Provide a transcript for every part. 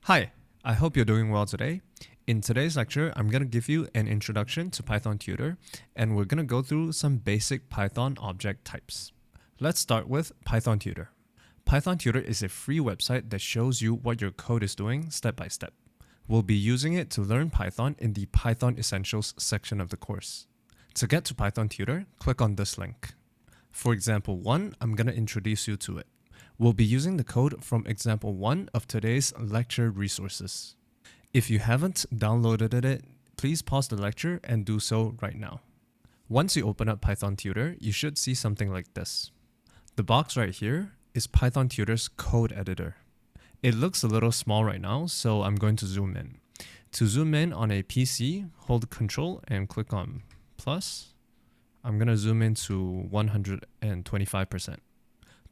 Hi, I hope you're doing well today. In today's lecture, I'm going to give you an introduction to Python Tutor, and we're going to go through some basic Python object types. Let's start with Python Tutor. Python Tutor is a free website that shows you what your code is doing step by step. We'll be using it to learn Python in the Python Essentials section of the course. To get to Python Tutor, click on this link. For example 1, I'm going to introduce you to it. We'll be using the code from example 1 of today's lecture resources. If you haven't downloaded it, please pause the lecture and do so right now. Once you open up Python Tutor, you should see something like this. The box right here is Python Tutor's code editor. It looks a little small right now, so I'm going to zoom in. To zoom in on a PC, hold Control and click on plus. I'm going to zoom in to 125%.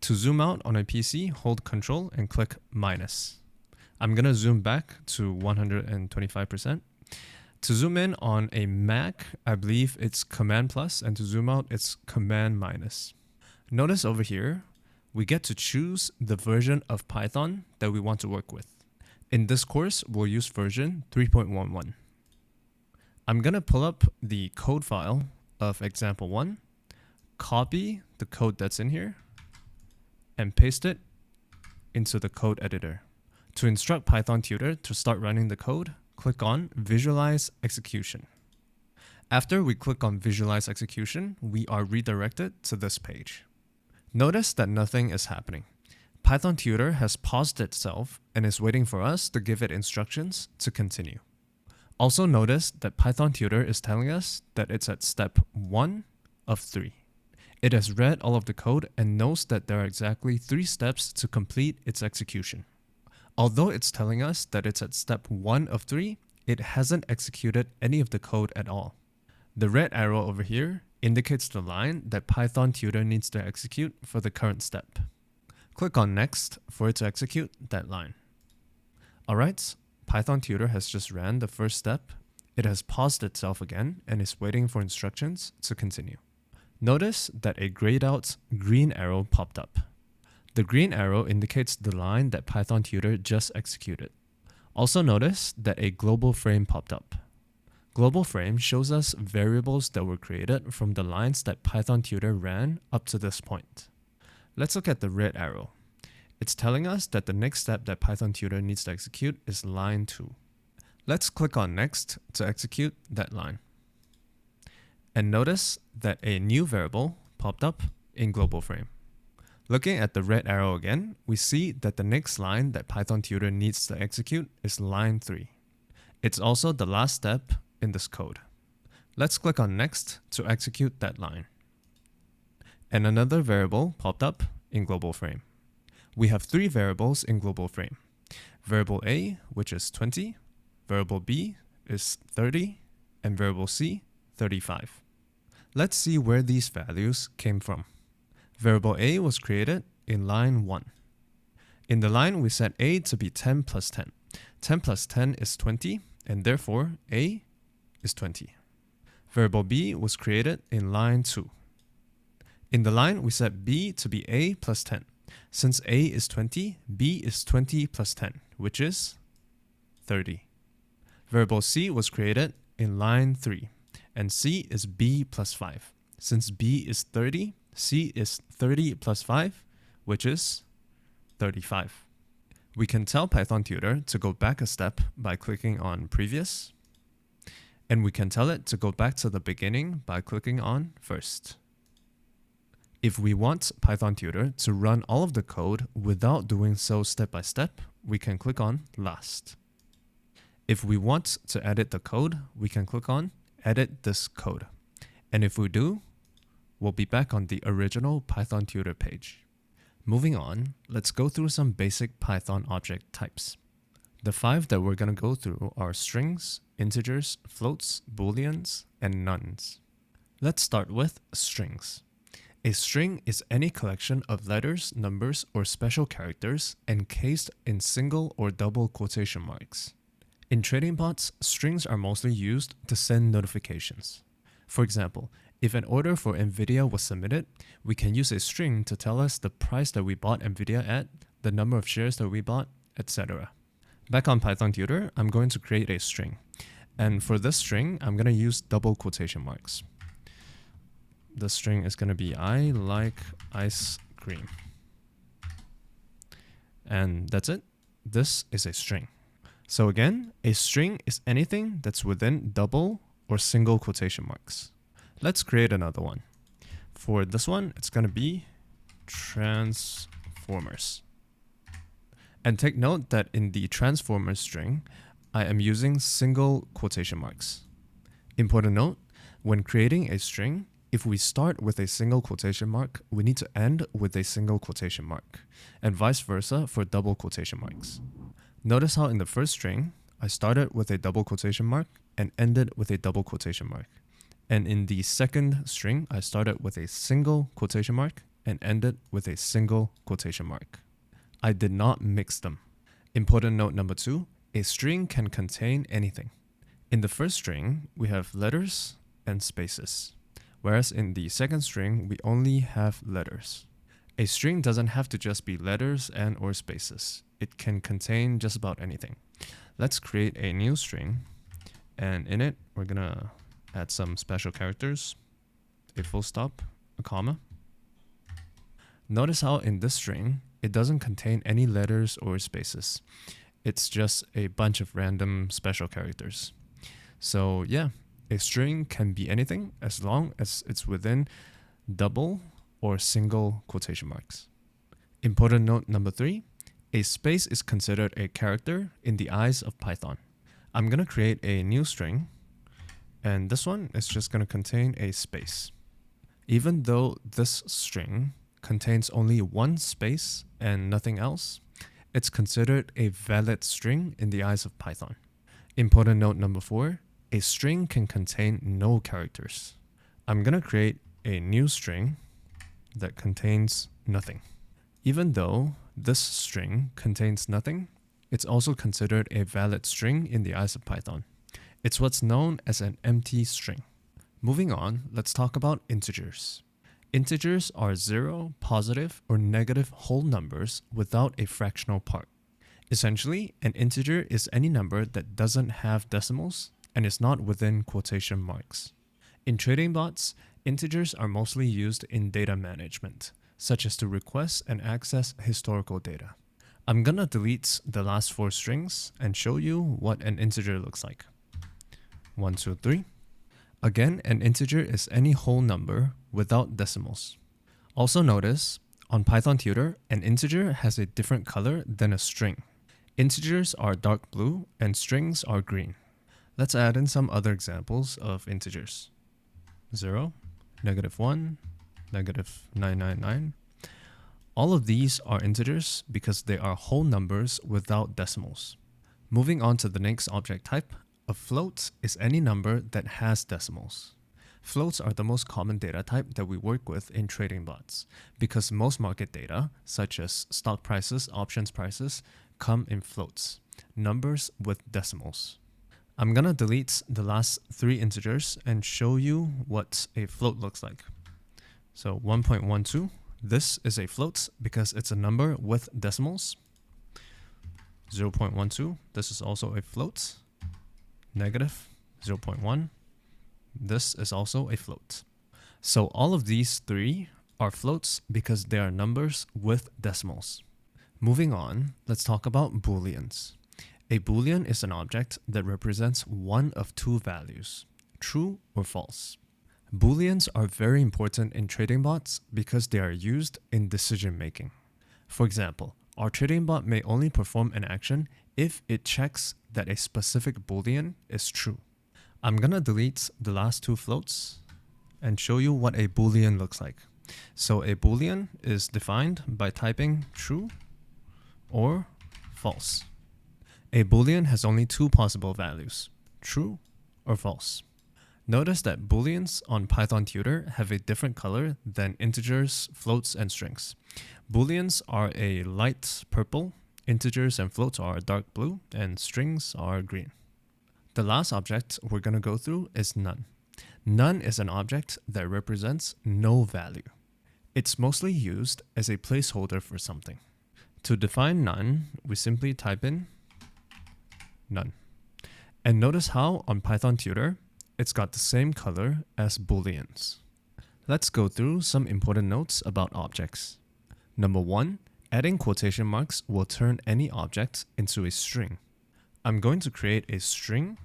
To zoom out on a PC, hold Control and click minus. I'm going to zoom back to 125%. To zoom in on a Mac, I believe it's Command plus, and to zoom out, it's Command minus. Notice over here, we get to choose the version of Python that we want to work with. In this course, we'll use version 3.11. I'm going to pull up the code file of example 1, copy the code that's in here, and paste it into the code editor. To instruct Python Tutor to start running the code, click on Visualize Execution. After we click on Visualize Execution, we are redirected to this page. Notice that nothing is happening. Python Tutor has paused itself and is waiting for us to give it instructions to continue. Also notice that Python Tutor is telling us that it's at step 1 of 3. It has read all of the code and knows that there are exactly 3 steps to complete its execution. Although it's telling us that it's at step 1 of 3, it hasn't executed any of the code at all. The red arrow over here indicates the line that Python Tutor needs to execute for the current step. Click on Next for it to execute that line. Alright, Python Tutor has just ran the first step. It has paused itself again and is waiting for instructions to continue. Notice that a grayed out green arrow popped up. The green arrow indicates the line that Python Tutor just executed. Also notice that a global frame popped up. Global frame shows us variables that were created from the lines that Python Tutor ran up to this point. Let's look at the red arrow. It's telling us that the next step that Python Tutor needs to execute is line 2. Let's click on Next to execute that line. And notice that a new variable popped up in global frame. Looking at the red arrow again, we see that the next line that Python Tutor needs to execute is line 3. It's also the last step in this code. Let's click on Next to execute that line. And another variable popped up in global frame. We have 3 variables in global frame. Variable A, which is 20, variable B is 30, and variable C, 35. Let's see where these values came from. Variable A was created in line 1. In the line, we set A to be 10 plus 10. 10 plus 10 is 20, and therefore A is 20. Variable B was created in line 2. In the line, we set B to be A plus 10. Since A is 20, B is 20 plus 10, which is 30. Variable C was created in line 3. And C is B plus 5. Since B is 30, C is 30 plus 5, which is 35. We can tell Python Tutor to go back a step by clicking on Previous, and we can tell it to go back to the beginning by clicking on First. If we want Python Tutor to run all of the code without doing so step by step, we can click on Last. If we want to edit the code, we can click on Edit this code. And if we do, we'll be back on the original Python Tutor page. Moving on, let's go through some basic Python object types. The 5 that we're going to go through are strings, integers, floats, booleans, and nones. Let's start with strings. A string is any collection of letters, numbers, or special characters encased in single or double quotation marks. In trading bots, strings are mostly used to send notifications. For example, if an order for NVIDIA was submitted, we can use a string to tell us the price that we bought NVIDIA at, the number of shares that we bought, etc. Back on Python Tutor, I'm going to create a string. And for this string, I'm going to use double quotation marks. The string is going to be I like ice cream. And that's it. This is a string. So again, a string is anything that's within double or single quotation marks. Let's create another one. For this one, it's going to be transformers. And take note that in the transformers string, I am using single quotation marks. Important note, when creating a string, if we start with a single quotation mark, we need to end with a single quotation mark, and vice versa for double quotation marks. Notice how in the first string, I started with a double quotation mark and ended with a double quotation mark. And in the second string, I started with a single quotation mark and ended with a single quotation mark. I did not mix them. Important note number 2, a string can contain anything. In the first string, we have letters and spaces, whereas in the second string, we only have letters. A string doesn't have to just be letters and or spaces. It can contain just about anything. Let's create a new string, and in it, we're gonna add some special characters, a full stop, a comma. Notice how in this string, it doesn't contain any letters or spaces. It's just a bunch of random special characters. So yeah, a string can be anything as long as it's within double or single quotation marks. Important note number 3, a space is considered a character in the eyes of Python. I'm going to create a new string, and this one is just going to contain a space. Even though this string contains only one space and nothing else, it's considered a valid string in the eyes of Python. Important note number 4, a string can contain no characters. I'm going to create a new string that contains nothing. Even though this string contains nothing, it's also considered a valid string in the eyes of Python. It's what's known as an empty string. Moving on, let's talk about integers. Integers are 0, positive, or negative whole numbers without a fractional part. Essentially, an integer is any number that doesn't have decimals and is not within quotation marks. In trading bots, integers are mostly used in data management, such as to request and access historical data. I'm gonna delete the last 4 strings and show you what an integer looks like. 1, 2, 3. Again, an integer is any whole number without decimals. Also notice, on Python Tutor, an integer has a different color than a string. Integers are dark blue and strings are green. Let's add in some other examples of integers. 0, -1, -999. All of these are integers because they are whole numbers without decimals. Moving on to the next object type, a float is any number that has decimals. Floats are the most common data type that we work with in trading bots because most market data, such as stock prices, options prices, come in floats, numbers with decimals. I'm gonna delete the last 3 integers and show you what a float looks like. So 1.12, this is a float because it's a number with decimals. 0.12, this is also a float. -0.1, this is also a float. So all of these 3 are floats because they are numbers with decimals. Moving on, let's talk about booleans. A boolean is an object that represents one of 2 values, true or false. Booleans are very important in trading bots because they are used in decision making. For example, our trading bot may only perform an action if it checks that a specific boolean is true. I'm gonna delete the last 2 floats and show you what a boolean looks like. So a boolean is defined by typing true or false. A boolean has only 2 possible values, true or false. Notice that booleans on Python Tutor have a different color than integers, floats, and strings. Booleans are a light purple, integers and floats are dark blue, and strings are green. The last object we're going to go through is none. None is an object that represents no value. It's mostly used as a placeholder for something. To define none, we simply type in none. And notice how on Python Tutor, it's got the same color as booleans. Let's go through some important notes about objects. Number 1, adding quotation marks will turn any object into a string. I'm going to create a string,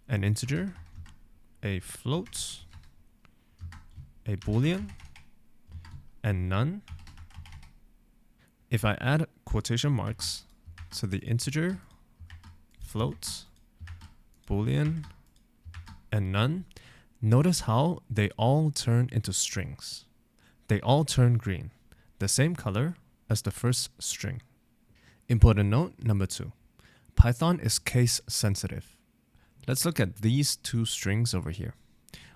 an integer, a float, a boolean, and none. If I add quotation marks to the integer, float, boolean, and none, notice how they all turn into strings. They all turn green, the same color as the first string. Important note number 2. Python is case sensitive. Let's look at these two strings over here.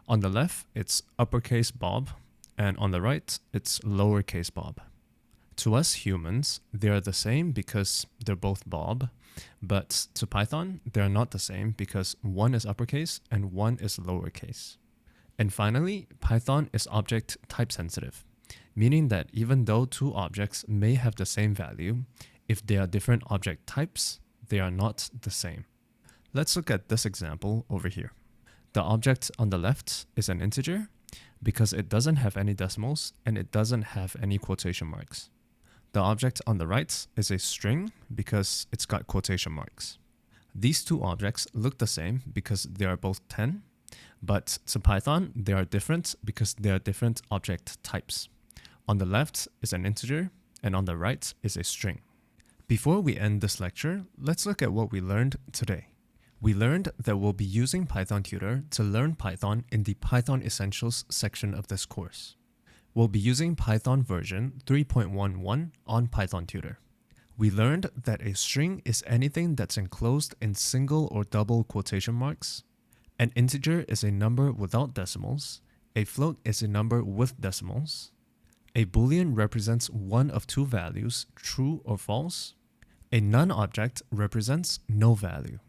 On the left, it's uppercase Bob, and on the right, it's lowercase Bob. To us humans, they are the same because they're both Bob, but to Python, they are not the same because one is uppercase and one is lowercase. And finally, Python is object type sensitive, meaning that even though two objects may have the same value, if they are different object types, they are not the same. Let's look at this example over here. The object on the left is an integer because it doesn't have any decimals and it doesn't have any quotation marks. The object on the right is a string because it's got quotation marks. These two objects look the same because they are both 10, but to Python, they are different because they are different object types. On the left is an integer and on the right is a string. Before we end this lecture, let's look at what we learned today. We learned that we'll be using Python Tutor to learn Python in the Python Essentials section of this course. We'll be using Python version 3.11 on Python Tutor. We learned that a string is anything that's enclosed in single or double quotation marks. An integer is a number without decimals. A float is a number with decimals. A boolean represents one of two values, true or false. A none object represents no value.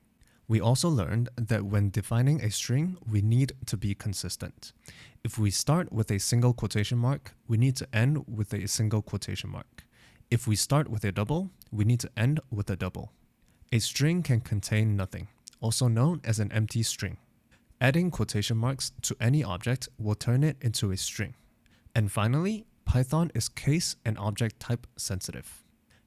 We also learned that when defining a string, we need to be consistent. If we start with a single quotation mark, we need to end with a single quotation mark. If we start with a double, we need to end with a double. A string can contain nothing, also known as an empty string. Adding quotation marks to any object will turn it into a string. And finally, Python is case and object type sensitive.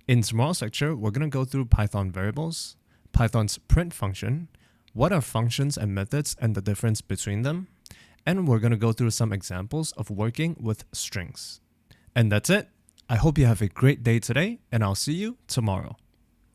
In tomorrow's lecture, we're going to go through Python variables, Python's print function, what are functions and methods and the difference between them, and we're going to go through some examples of working with strings. And that's it. I hope you have a great day today, and I'll see you tomorrow.